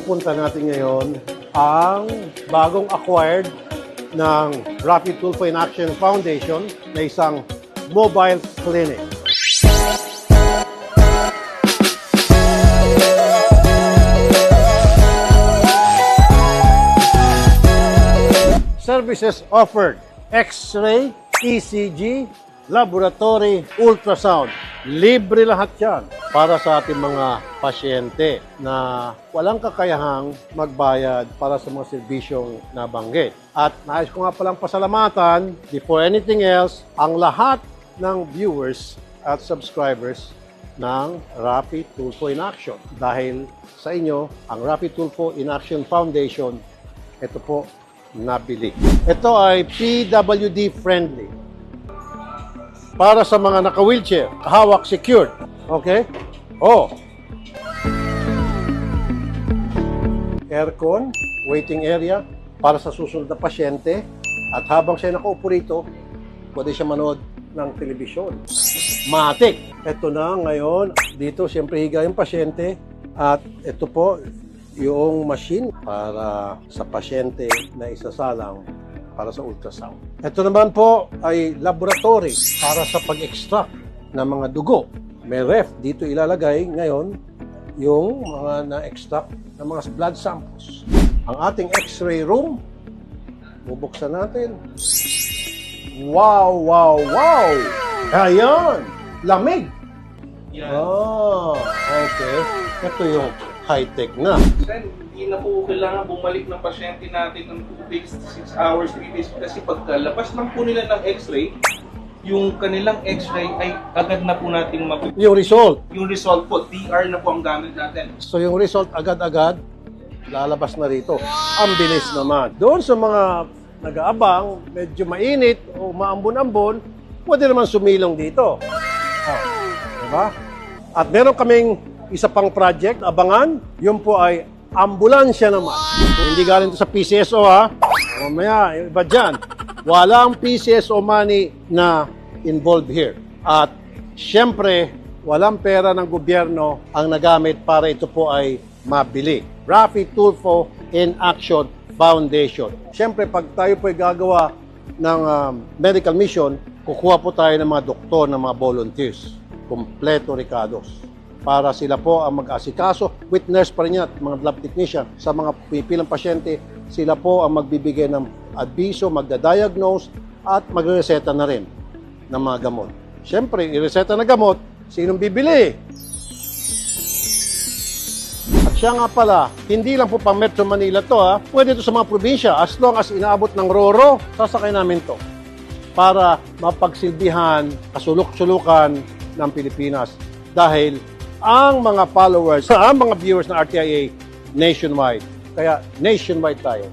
pupunta natin ngayon ang bagong acquired ng Rapid Tulfo in Action Foundation na isang mobile clinic. Services offered: X-ray, ECG, laboratory, ultrasound. Libre lahat yan para sa ating mga pasyente na walang kakayahang magbayad para sa mga serbisyong nabanggit. At nais ko nga palang pasalamatan, before anything else, ang lahat ng viewers at subscribers ng Rapid Tulfo in Action. Dahil sa inyo, ang Rapid Tulfo in Action Foundation, ito po, nabili. Ito ay PWD friendly. Para sa mga naka-wheelchair, hawak secured. Okay? Oh. Aircon, waiting area para sa susunod na pasyente. At habang siya nakaupo rito, pwede siya manood ng telebisyon. Matik. Ito na ngayon. Dito, siyempre higa yung pasyente. At ito po, yung machine para sa pasyente na isasalang para sa ultrasound. Ito naman po ay laboratory para sa pag-extract ng mga dugo. May ref dito ilalagay ngayon yung mga na-extract ng mga blood samples. Ang ating X-ray room, bubuksan natin. Wow, wow, wow! Ayan! Lamig! Oh, okay. Ito yung high-tech na. Hindi na po kailangan bumalik ng pasyente natin ng 2 days, 6 hours, 3 days kasi pagkalabas lang po nila ng X-ray, yung kanilang X-ray ay agad na po natin Yung result. Yung result po, DR na po ang gamit natin. So yung result agad-agad, lalabas na rito. Ang bilis naman. Doon sa mga nag-aabang, medyo mainit o maambon-ambon, pwede naman sumilong dito. Oh, diba? At meron kaming isa pang project, abangan, yun po ay ambulansya naman. Hindi galing to sa PCSO ha. Mamaya, iba dyan. Walang PCSO money na involved here. At syempre, walang pera ng gobyerno ang nagamit para ito po ay mabili. Rapid Tulfo in Action Foundation. Syempre, pag tayo po ay gagawa ng medical mission, kukuha po tayo ng mga doktor, ng mga volunteers. Kompleto Ricados. Para sila po ang mag-asikaso, with nurse pa rin yan, mga lab technician, sa mga pipilang pasyente, sila po ang magbibigay ng adviso, magda-diagnose, at magre-reseta na rin ng mga gamot. Siyempre, i-reseta na gamot, sinong bibili? At siya nga pala, hindi lang po pang Metro Manila to ha, pwede ito sa mga probinsya, as long as inaabot ng Roro, sasakay namin to para mapagsilbihan, kasulok-sulukan ng Pilipinas. Dahil ang mga followers, ang mga viewers ng RTIA nationwide. Kaya nationwide tayo.